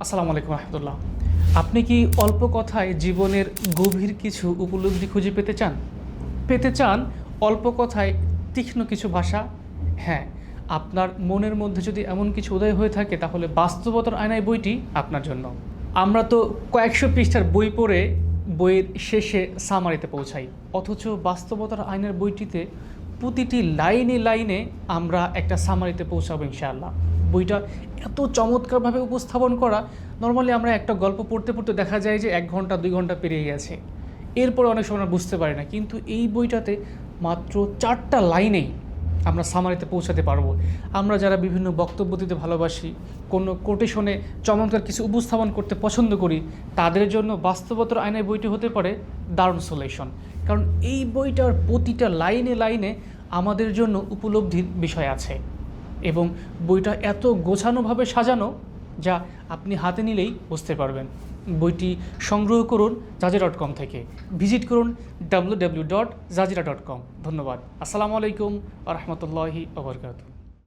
আসসালামু আলাইকুম রহমতুল্লাহ। আপনি কি অল্প কথায় জীবনের গভীর কিছু উপলব্ধি খুঁজে পেতে চান অল্প কথায় তীক্ষ্ণ কিছু ভাষা? হ্যাঁ, আপনার মনের মধ্যে যদি এমন কিছু উদয় হয়ে থাকে তাহলে বাস্তবতার আয়নায় বইটি আপনার জন্য। আমরা তো কয়েকশো পৃষ্ঠার বই পড়ে বইয়ের শেষে সামারিতে পৌঁছাই, অথচ বাস্তবতার আয়নার বইটিতে প্রতিটি লাইনে লাইনে আমরা একটা সামারিতে পৌঁছাবো ইনশাআল্লাহ। বইটা এত চমৎকারভাবে উপস্থাপন করা, নর্মালি আমরা একটা গল্প পড়তে পড়তে দেখা যায় যে 1 ঘন্টা 2 ঘন্টা পেরিয়ে গেছে, এরপর অনেক সময় আমরা বুঝতে পারি না, কিন্তু এই বইটাতে মাত্র 4টা লাইনেই আমরা সামারিতে পৌঁছাতে পারবো। আমরা যারা বিভিন্ন বক্তব্য দিতে ভালোবাসি, কোনো কোটেশনে চমৎকার কিছু উপস্থাপন করতে পছন্দ করি, তাদের জন্য বাস্তবতার আয়নায় বইটি হতে পারে দারুণ সলিউশন। কারণ এই বইটার প্রতিটা লাইনে লাইনে আমাদের জন্য উপলব্ধির বিষয় আছে, এবং বইটা এত গোছানোভাবে সাজানো যা আপনি হাতে নিলেই বুঝতে পারবেন। বইটি সংগ্রহ করুন জাজিরা.com থেকে, ভিজিট করুন www.jazira.com। ধন্যবাদ। আসসালামু আলাইকুম ওয়া রাহমাতুল্লাহি ওয়া বারাকাতুহু।